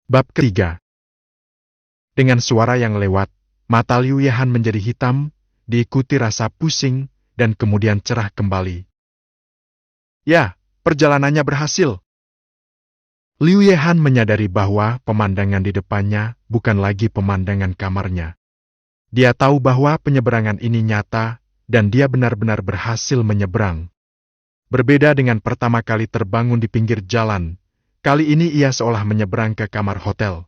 Bab ketiga. Dengan suara yang lewat, mata Liu Yehan menjadi hitam, diikuti rasa pusing, dan kemudian cerah kembali. Ya, perjalanannya berhasil. Liu Yehan menyadari bahwa pemandangan di depannya bukan lagi pemandangan kamarnya. Dia tahu bahwa penyeberangan ini nyata, dan dia benar-benar berhasil menyeberang. Berbeda dengan pertama kali terbangun di pinggir jalan, kali ini ia seolah menyeberang ke kamar hotel.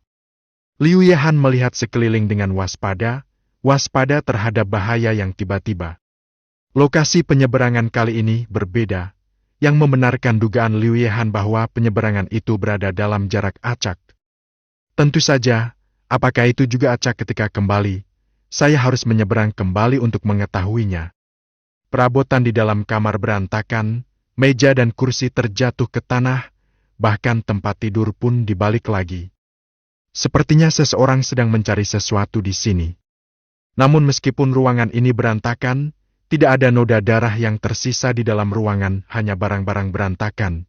Liu Yehan melihat sekeliling dengan waspada terhadap bahaya yang tiba-tiba. Lokasi penyeberangan kali ini berbeda, yang membenarkan dugaan Liu Yehan bahwa penyeberangan itu berada dalam jarak acak. Tentu saja, apakah itu juga acak ketika kembali? Saya harus menyeberang kembali untuk mengetahuinya. Perabotan di dalam kamar berantakan, meja dan kursi terjatuh ke tanah, bahkan tempat tidur pun dibalik lagi. Sepertinya seseorang sedang mencari sesuatu di sini. Namun meskipun ruangan ini berantakan, tidak ada noda darah yang tersisa di dalam ruangan, hanya barang-barang berantakan.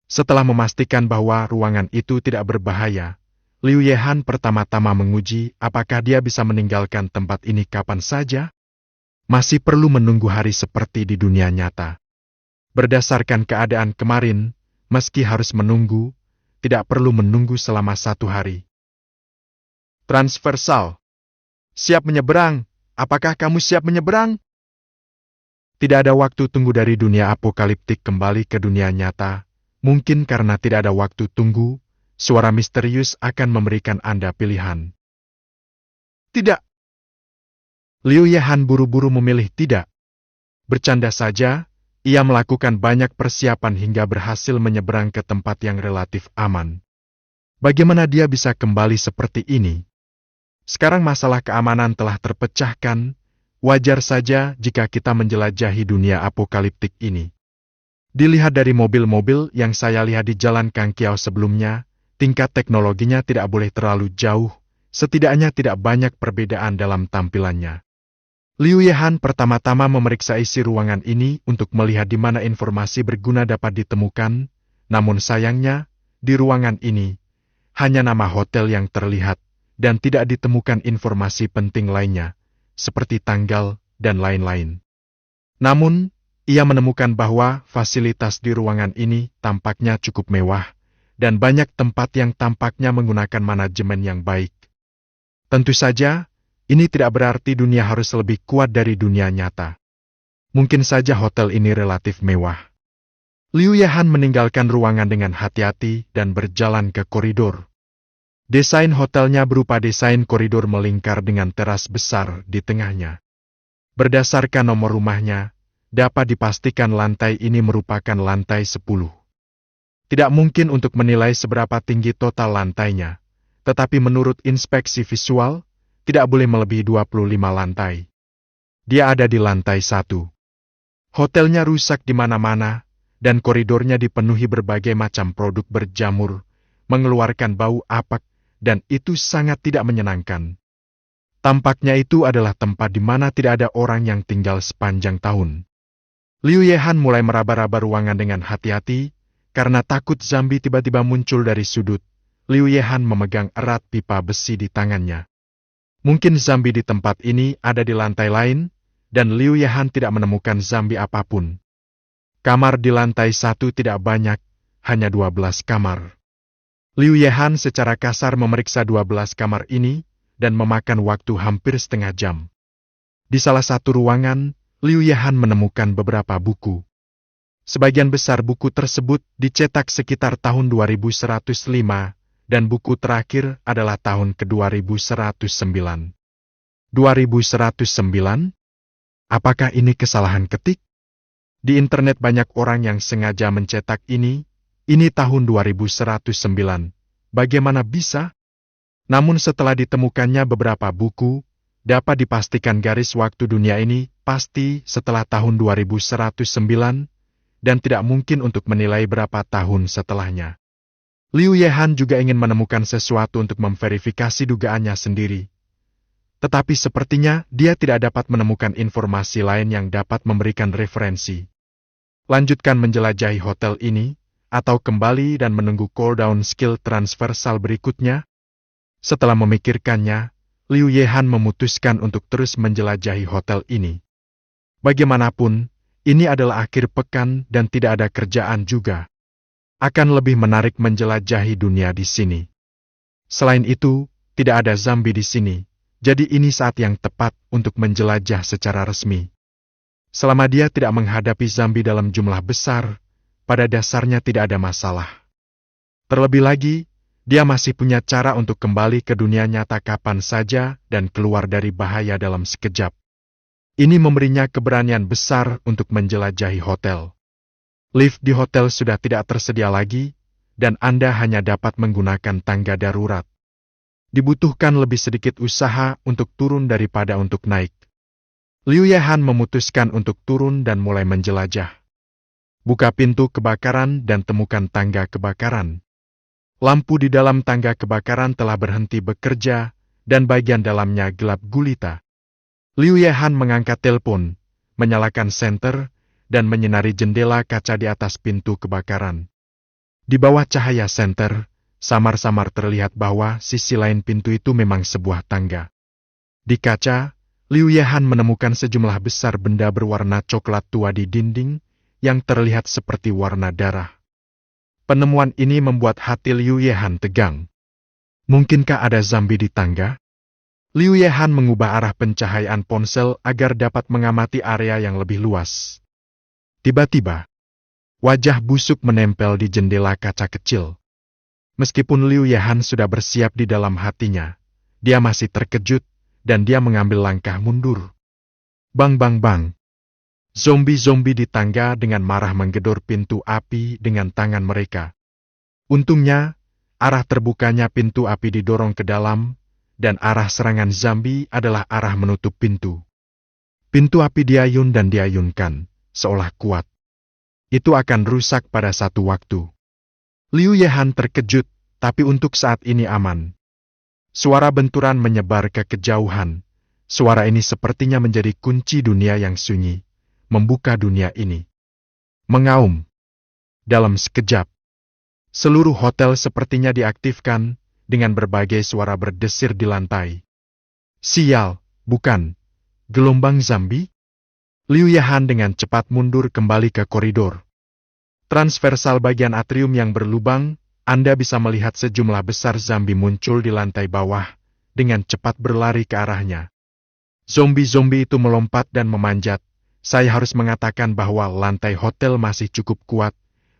Setelah memastikan bahwa ruangan itu tidak berbahaya, Liu Yehan pertama-tama menguji apakah dia bisa meninggalkan tempat ini kapan saja. Masih perlu menunggu hari seperti di dunia nyata. Berdasarkan keadaan kemarin, meski harus menunggu, tidak perlu menunggu selama 1 hari. Transversal. Siap menyeberang. Apakah kamu siap menyeberang? Tidak ada waktu tunggu dari dunia apokaliptik kembali ke dunia nyata. Mungkin karena tidak ada waktu tunggu, suara misterius akan memberikan Anda pilihan. Tidak. Liu Yehan buru-buru memilih tidak. Bercanda saja, ia melakukan banyak persiapan hingga berhasil menyeberang ke tempat yang relatif aman. Bagaimana dia bisa kembali seperti ini? Sekarang masalah keamanan telah terpecahkan, wajar saja jika kita menjelajahi dunia apokaliptik ini. Dilihat dari mobil-mobil yang saya lihat di jalan Kang Kiao sebelumnya, tingkat teknologinya tidak boleh terlalu jauh, setidaknya tidak banyak perbedaan dalam tampilannya. Liu Yehan pertama-tama memeriksa isi ruangan ini untuk melihat di mana informasi berguna dapat ditemukan, namun sayangnya, di ruangan ini, hanya nama hotel yang terlihat, dan tidak ditemukan informasi penting lainnya, seperti tanggal dan lain-lain. Namun, ia menemukan bahwa fasilitas di ruangan ini tampaknya cukup mewah, dan banyak tempat yang tampaknya menggunakan manajemen yang baik. Tentu saja, ini tidak berarti dunia harus lebih kuat dari dunia nyata. Mungkin saja hotel ini relatif mewah. Liu Yehan meninggalkan ruangan dengan hati-hati dan berjalan ke koridor. Desain hotelnya berupa desain koridor melingkar dengan teras besar di tengahnya. Berdasarkan nomor rumahnya, dapat dipastikan lantai ini merupakan lantai 10. Tidak mungkin untuk menilai seberapa tinggi total lantainya, tetapi menurut inspeksi visual, tidak boleh melebihi 25 lantai. Dia ada di lantai 1. Hotelnya rusak di mana-mana, dan koridornya dipenuhi berbagai macam produk berjamur, mengeluarkan bau apek, dan itu sangat tidak menyenangkan. Tampaknya itu adalah tempat di mana tidak ada orang yang tinggal sepanjang tahun. Liu Yehan mulai meraba-raba ruangan dengan hati-hati, karena takut zombie tiba-tiba muncul dari sudut. Liu Yehan memegang erat pipa besi di tangannya. Mungkin zombie di tempat ini ada di lantai lain, dan Liu Yehan tidak menemukan zombie apapun. Kamar di lantai 1 tidak banyak, hanya 12 kamar. Liu Yehan secara kasar memeriksa 12 kamar ini, dan memakan waktu hampir setengah jam. Di salah satu ruangan, Liu Yehan menemukan beberapa buku. Sebagian besar buku tersebut dicetak sekitar tahun 2105, dan buku terakhir adalah tahun ke-2109. 2109? Apakah ini kesalahan ketik? Di internet banyak orang yang sengaja mencetak ini tahun 2109. Bagaimana bisa? Namun setelah ditemukannya beberapa buku, dapat dipastikan garis waktu dunia ini pasti setelah tahun 2109, dan tidak mungkin untuk menilai berapa tahun setelahnya. Liu Yehan juga ingin menemukan sesuatu untuk memverifikasi dugaannya sendiri. Tetapi sepertinya dia tidak dapat menemukan informasi lain yang dapat memberikan referensi. Lanjutkan menjelajahi hotel ini, atau kembali dan menunggu cooldown skill transversal berikutnya? Setelah memikirkannya, Liu Yehan memutuskan untuk terus menjelajahi hotel ini. Bagaimanapun, ini adalah akhir pekan dan tidak ada kerjaan juga. Akan lebih menarik menjelajahi dunia di sini. Selain itu, tidak ada zombie di sini, jadi ini saat yang tepat untuk menjelajah secara resmi. Selama dia tidak menghadapi zombie dalam jumlah besar, pada dasarnya tidak ada masalah. Terlebih lagi, dia masih punya cara untuk kembali ke dunia nyata kapan saja dan keluar dari bahaya dalam sekejap. Ini memberinya keberanian besar untuk menjelajahi hotel. Lift di hotel sudah tidak tersedia lagi, dan Anda hanya dapat menggunakan tangga darurat. Dibutuhkan lebih sedikit usaha untuk turun daripada untuk naik. Liu Yehan memutuskan untuk turun dan mulai menjelajah. Buka pintu kebakaran dan temukan tangga kebakaran. Lampu di dalam tangga kebakaran telah berhenti bekerja, dan bagian dalamnya gelap gulita. Liu Yehan mengangkat telepon, menyalakan senter, dan menyinari jendela kaca di atas pintu kebakaran. Di bawah cahaya senter, samar-samar terlihat bahwa sisi lain pintu itu memang sebuah tangga. Di kaca, Liu Yehan menemukan sejumlah besar benda berwarna coklat tua di dinding, yang terlihat seperti warna darah. Penemuan ini membuat hati Liu Yehan tegang. Mungkinkah ada zombie di tangga? Liu Yehan mengubah arah pencahayaan ponsel agar dapat mengamati area yang lebih luas. Tiba-tiba, wajah busuk menempel di jendela kaca kecil. Meskipun Liu Yehan sudah bersiap di dalam hatinya, dia masih terkejut, dan dia mengambil langkah mundur. Bang bang bang. Zombie-zombie di tangga dengan marah menggedor pintu api dengan tangan mereka. Untungnya, arah terbukanya pintu api didorong ke dalam, dan arah serangan zombie adalah arah menutup pintu. Pintu api diayun dan diayunkan, seolah kuat. Itu akan rusak pada satu waktu. Liu Yehan terkejut, tapi untuk saat ini aman. Suara benturan menyebar ke kejauhan. Suara ini sepertinya menjadi kunci dunia yang sunyi, membuka dunia ini. Mengaum. Dalam sekejap, seluruh hotel sepertinya diaktifkan, dengan berbagai suara berdesir di lantai. Sial, bukan. Gelombang zombie? Liu Yehan dengan cepat mundur kembali ke koridor. Transversal bagian atrium yang berlubang, Anda bisa melihat sejumlah besar zombie muncul di lantai bawah, dengan cepat berlari ke arahnya. Zombie-zombie itu melompat dan memanjat. Saya harus mengatakan bahwa lantai hotel masih cukup kuat,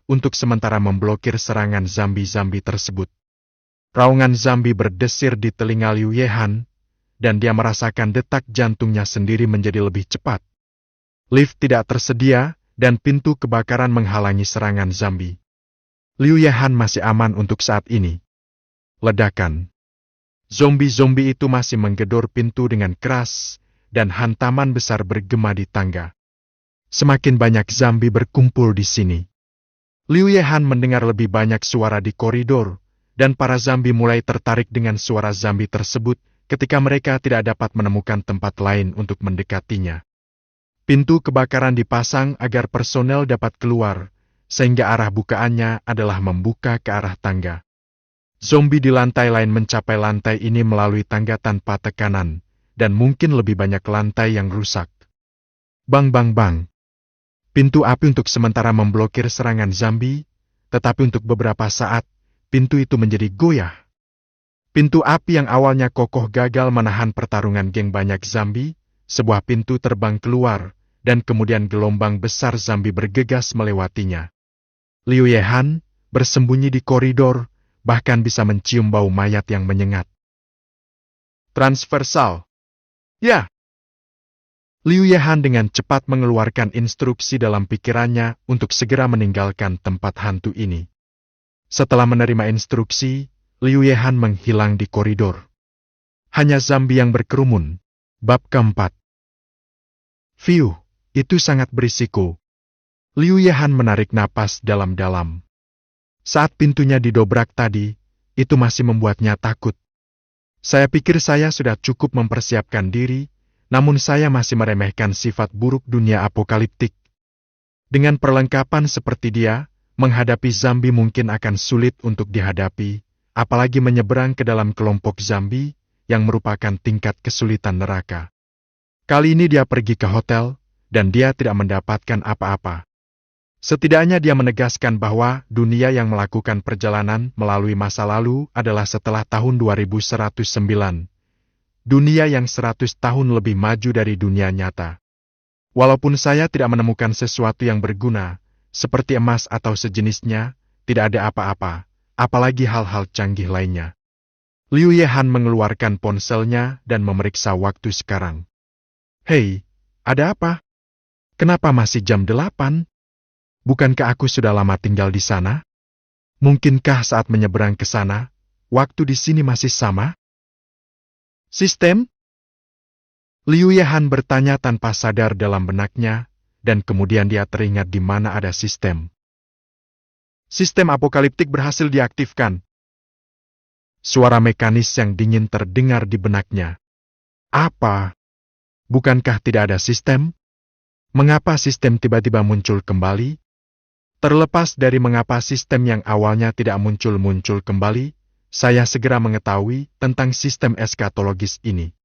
untuk sementara memblokir serangan zombie-zombie tersebut. Raungan zombie berdesir di telinga Liu Yehan, dan dia merasakan detak jantungnya sendiri menjadi lebih cepat. Lift tidak tersedia, dan pintu kebakaran menghalangi serangan zombie. Liu Yehan masih aman untuk saat ini. Ledakan. Zombie-zombie itu masih menggedor pintu dengan keras, dan hantaman besar bergema di tangga. Semakin banyak zombie berkumpul di sini. Liu Yehan mendengar lebih banyak suara di koridor, dan para zombie mulai tertarik dengan suara zombie tersebut ketika mereka tidak dapat menemukan tempat lain untuk mendekatinya. Pintu kebakaran dipasang agar personel dapat keluar, sehingga arah bukaannya adalah membuka ke arah tangga. Zombie di lantai lain mencapai lantai ini melalui tangga tanpa tekanan, dan mungkin lebih banyak lantai yang rusak. Bang bang bang. Pintu api untuk sementara memblokir serangan zombie, tetapi untuk beberapa saat, pintu itu menjadi goyah. Pintu api yang awalnya kokoh gagal menahan pertarungan geng banyak zombie, sebuah pintu terbang keluar, dan kemudian gelombang besar zombie bergegas melewatinya. Liu Yehan bersembunyi di koridor, bahkan bisa mencium bau mayat yang menyengat. Transversal. Ya. Liu Yehan dengan cepat mengeluarkan instruksi dalam pikirannya untuk segera meninggalkan tempat hantu ini. Setelah menerima instruksi, Liu Yehan menghilang di koridor. Hanya zombie yang berkerumun. Bab keempat. Fiuh, itu sangat berisiko. Liu Yehan menarik napas dalam-dalam. Saat pintunya didobrak tadi, itu masih membuatnya takut. Saya pikir saya sudah cukup mempersiapkan diri, namun saya masih meremehkan sifat buruk dunia apokaliptik. Dengan perlengkapan seperti dia, menghadapi zombie mungkin akan sulit untuk dihadapi, apalagi menyeberang ke dalam kelompok zombie yang merupakan tingkat kesulitan neraka. Kali ini dia pergi ke hotel, dan dia tidak mendapatkan apa-apa. Setidaknya dia menegaskan bahwa dunia yang melakukan perjalanan melalui masa lalu adalah setelah tahun 2109. Dunia yang 100 tahun lebih maju dari dunia nyata. Walaupun saya tidak menemukan sesuatu yang berguna, seperti emas atau sejenisnya, tidak ada apa-apa, apalagi hal-hal canggih lainnya. Liu Yehan mengeluarkan ponselnya dan memeriksa waktu sekarang. Hei, ada apa? Kenapa masih jam 8? Bukankah aku sudah lama tinggal di sana? Mungkinkah saat menyeberang ke sana, waktu di sini masih sama? Sistem? Liu Yehan bertanya tanpa sadar dalam benaknya, dan kemudian dia teringat di mana ada sistem. Sistem apokaliptik berhasil diaktifkan. Suara mekanis yang dingin terdengar di benaknya. Apa? Bukankah tidak ada sistem? Mengapa sistem tiba-tiba muncul kembali? Terlepas dari mengapa sistem yang awalnya tidak muncul-muncul kembali, saya segera mengetahui tentang sistem eskatologis ini.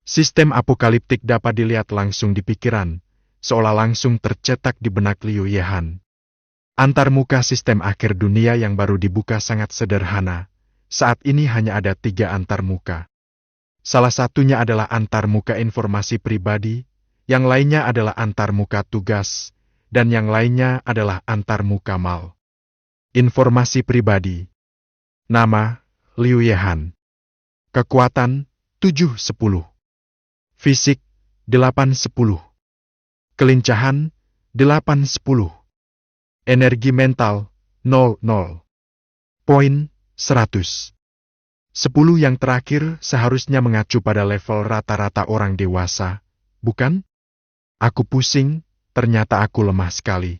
Sistem apokaliptik dapat dilihat langsung di pikiran, seolah langsung tercetak di benak Liu Yehan. Antarmuka sistem akhir dunia yang baru dibuka sangat sederhana. Saat ini hanya ada 3 antarmuka. Salah satunya adalah antarmuka informasi pribadi, yang lainnya adalah antarmuka tugas, dan yang lainnya adalah antarmuka mal. Informasi pribadi. Nama, Liu Yehan. Kekuatan, 7-10. Fisik, 8-10. Kelincahan, 8-10. Energi mental, 0-0. Poin, 100. 10 yang terakhir seharusnya mengacu pada level rata-rata orang dewasa, bukan? Aku pusing. Ternyata aku lemah sekali.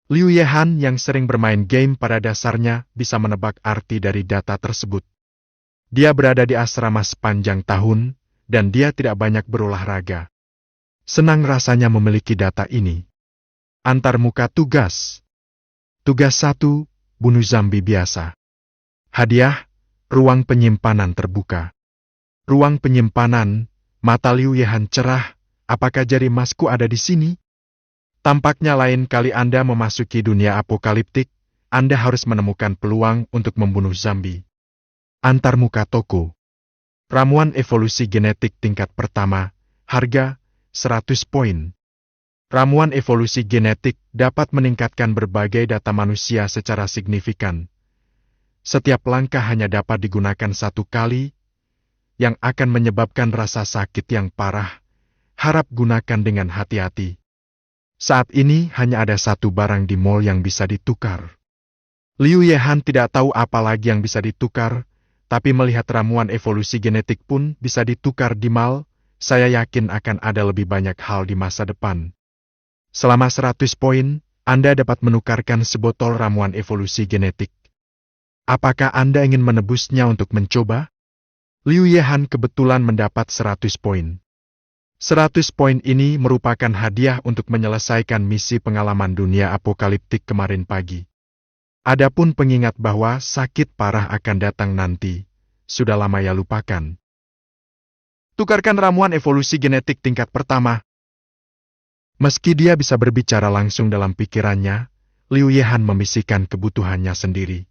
Liu Yehan yang sering bermain game pada dasarnya bisa menebak arti dari data tersebut. Dia berada di asrama sepanjang tahun, dan dia tidak banyak berolahraga. Senang rasanya memiliki data ini. Antarmuka tugas. Tugas 1, bunuh zombie biasa. Hadiah, ruang penyimpanan terbuka. Ruang penyimpanan, mata Liu Yehan cerah, apakah jari emasku ada di sini? Tampaknya lain kali Anda memasuki dunia apokaliptik, Anda harus menemukan peluang untuk membunuh zombie. Antarmuka toko. Ramuan evolusi genetik tingkat pertama, harga 100 poin. Ramuan evolusi genetik dapat meningkatkan berbagai data manusia secara signifikan. Setiap langkah hanya dapat digunakan 1 kali, yang akan menyebabkan rasa sakit yang parah. Harap gunakan dengan hati-hati. Saat ini hanya ada 1 barang di mall yang bisa ditukar. Liu Yehan tidak tahu apa lagi yang bisa ditukar, tapi melihat ramuan evolusi genetik pun bisa ditukar di mall, saya yakin akan ada lebih banyak hal di masa depan. Selama 100 poin, Anda dapat menukarkan sebotol ramuan evolusi genetik. Apakah Anda ingin menebusnya untuk mencoba? Liu Yehan kebetulan mendapat 100 poin. 100 poin ini merupakan hadiah untuk menyelesaikan misi pengalaman dunia apokaliptik kemarin pagi. Adapun pengingat bahwa sakit parah akan datang nanti, sudah lama ia lupakan. Tukarkan ramuan evolusi genetik tingkat pertama. Meski dia bisa berbicara langsung dalam pikirannya, Liu Yehan membisikkan kebutuhannya sendiri.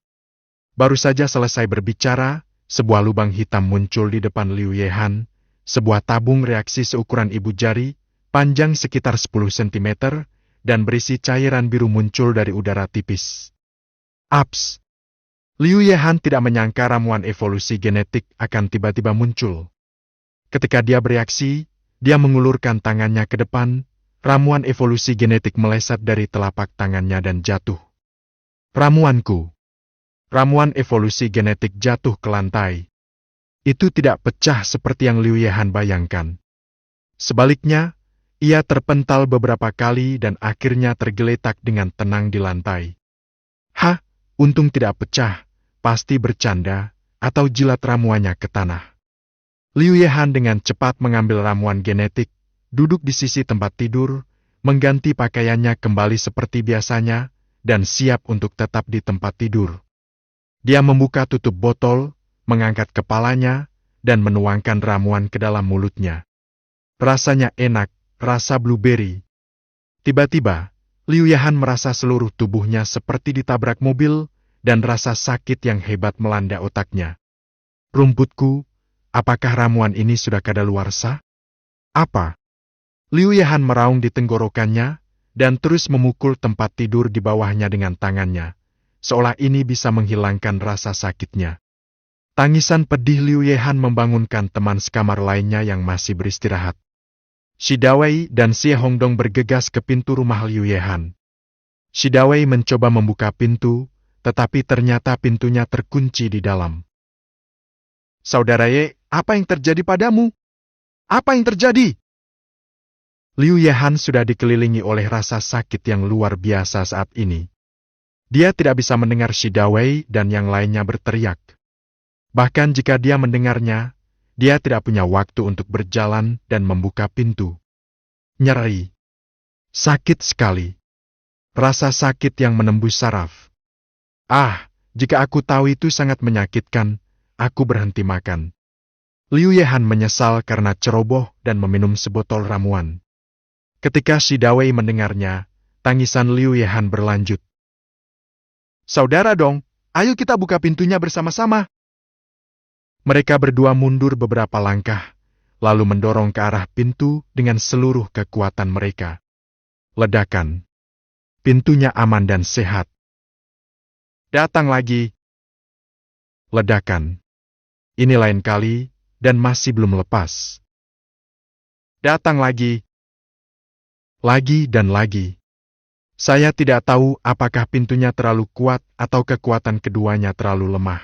Baru saja selesai berbicara, sebuah lubang hitam muncul di depan Liu Yehan. Sebuah tabung reaksi seukuran ibu jari, panjang sekitar 10 cm, dan berisi cairan biru muncul dari udara tipis. Aps! Liu Yehan tidak menyangka ramuan evolusi genetik akan tiba-tiba muncul. Ketika dia bereaksi, dia mengulurkan tangannya ke depan, ramuan evolusi genetik meleset dari telapak tangannya dan jatuh. Ramuanku! Ramuan evolusi genetik jatuh ke lantai. Itu tidak pecah seperti yang Liu Yehan bayangkan. Sebaliknya, ia terpental beberapa kali dan akhirnya tergeletak dengan tenang di lantai. Hah, untung tidak pecah, pasti bercanda, atau jilat ramuannya ke tanah. Liu Yehan dengan cepat mengambil ramuan genetik, duduk di sisi tempat tidur, mengganti pakaiannya kembali seperti biasanya, dan siap untuk tetap di tempat tidur. Dia membuka tutup botol, mengangkat kepalanya, dan menuangkan ramuan ke dalam mulutnya. Rasanya enak, rasa blueberry. Tiba-tiba, Liu Yahan merasa seluruh tubuhnya seperti ditabrak mobil, dan rasa sakit yang hebat melanda otaknya. Rumputku, apakah ramuan ini sudah kadaluarsa? Apa? Liu Yahan meraung di tenggorokannya, dan terus memukul tempat tidur di bawahnya dengan tangannya, seolah ini bisa menghilangkan rasa sakitnya. Tangisan pedih Liu Yahan membangunkan teman sekamar lainnya yang masih beristirahat. Shidawei dan Xie Hongdong bergegas ke pintu rumah Liu Yahan. Shidawei mencoba membuka pintu, tetapi ternyata pintunya terkunci di dalam. Saudara Ye, apa yang terjadi padamu? Apa yang terjadi? Liu Yahan sudah dikelilingi oleh rasa sakit yang luar biasa saat ini. Dia tidak bisa mendengar Shidawei dan yang lainnya berteriak. Bahkan jika dia mendengarnya, dia tidak punya waktu untuk berjalan dan membuka pintu. Nyeri. Sakit sekali. Rasa sakit yang menembus saraf. Ah, jika aku tahu itu sangat menyakitkan, aku berhenti makan. Liu Yahan menyesal karena ceroboh dan meminum sebotol ramuan. Ketika Shidawei mendengarnya, tangisan Liu Yahan berlanjut. Saudara dong, ayo kita buka pintunya bersama-sama. Mereka berdua mundur beberapa langkah, lalu mendorong ke arah pintu dengan seluruh kekuatan mereka. Ledakan. Pintunya aman dan sehat. Datang lagi. Ledakan. Ini lain kali, dan masih belum lepas. Datang lagi. Lagi dan lagi. Saya tidak tahu apakah pintunya terlalu kuat atau kekuatan keduanya terlalu lemah.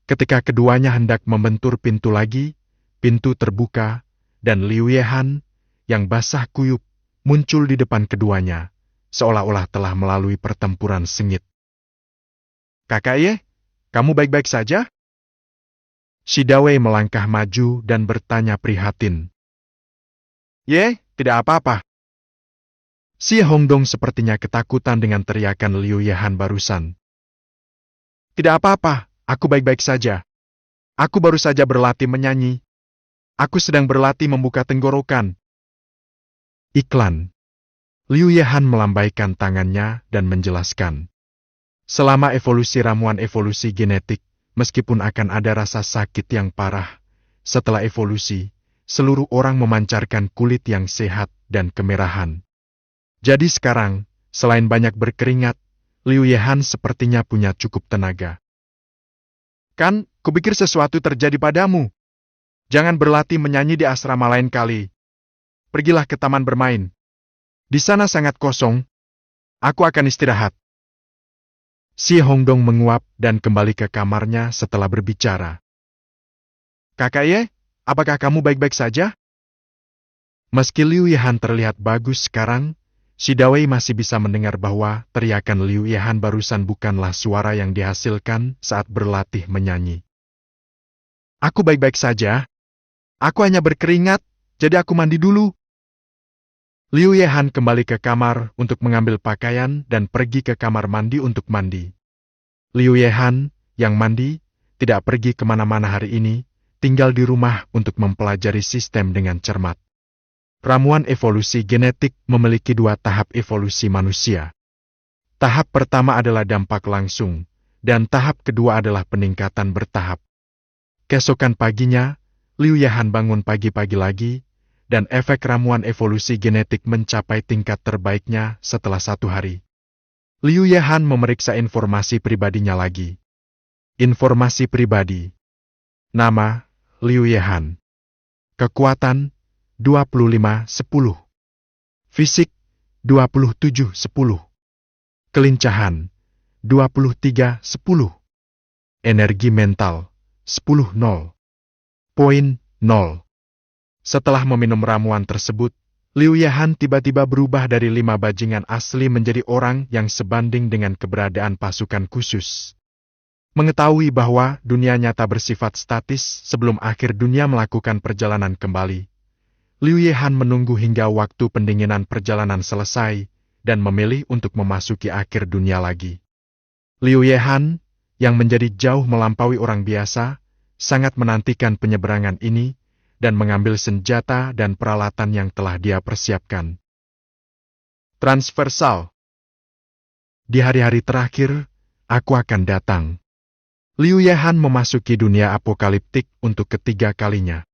Ketika keduanya hendak membentur pintu lagi, pintu terbuka, dan Liu Yahan, yang basah kuyup, muncul di depan keduanya, seolah-olah telah melalui pertempuran sengit. Kakak Ye, kamu baik-baik saja? Shidawei melangkah maju dan bertanya prihatin. Ye, tidak apa-apa. Xie Hongdong sepertinya ketakutan dengan teriakan Liu Yahan barusan. Tidak apa-apa, aku baik-baik saja. Aku baru saja berlatih menyanyi. Aku sedang berlatih membuka tenggorokan. Iklan. Liu Yahan melambaikan tangannya dan menjelaskan. Selama evolusi ramuan evolusi genetik, meskipun akan ada rasa sakit yang parah, setelah evolusi, seluruh orang memancarkan kulit yang sehat dan kemerahan. Jadi sekarang, selain banyak berkeringat, Liu Yahan sepertinya punya cukup tenaga. Kan, kupikir sesuatu terjadi padamu. Jangan berlatih menyanyi di asrama lain kali. Pergilah ke taman bermain. Di sana sangat kosong. Aku akan istirahat. Xie Hongdong menguap dan kembali ke kamarnya setelah berbicara. Kakak Ye, apakah kamu baik-baik saja? Meski Liu Yahan terlihat bagus sekarang, Shidawei masih bisa mendengar bahwa teriakan Liu Yahan barusan bukanlah suara yang dihasilkan saat berlatih menyanyi. Aku baik-baik saja. Aku hanya berkeringat, jadi aku mandi dulu. Liu Yahan kembali ke kamar untuk mengambil pakaian dan pergi ke kamar mandi untuk mandi. Liu Yahan, yang mandi, tidak pergi kemana-mana hari ini, tinggal di rumah untuk mempelajari sistem dengan cermat. Ramuan evolusi genetik memiliki 2 tahap evolusi manusia. Tahap pertama adalah dampak langsung, dan tahap kedua adalah peningkatan bertahap. Keesokan paginya, Liu Yahan bangun pagi-pagi lagi, dan efek ramuan evolusi genetik mencapai tingkat terbaiknya setelah 1 hari. Liu Yahan memeriksa informasi pribadinya lagi. Informasi pribadi. Nama, Liu Yahan. Kekuatan, 25-10. Fisik, 27-10. Kelincahan, 23-10. Energi mental, 10-0. Poin, 0. Setelah meminum ramuan tersebut, Liu Yahan tiba-tiba berubah dari 5 bajingan asli menjadi orang yang sebanding dengan keberadaan pasukan khusus. Mengetahui bahwa dunia nyata bersifat statis sebelum akhir dunia melakukan perjalanan kembali, Liu Yahan menunggu hingga waktu pendinginan perjalanan selesai, dan memilih untuk memasuki akhir dunia lagi. Liu Yehan, yang menjadi jauh melampaui orang biasa, sangat menantikan penyeberangan ini dan mengambil senjata dan peralatan yang telah dia persiapkan. Transversal. Di hari-hari terakhir, aku akan datang. Liu Yehan memasuki dunia apokaliptik untuk ketiga kalinya.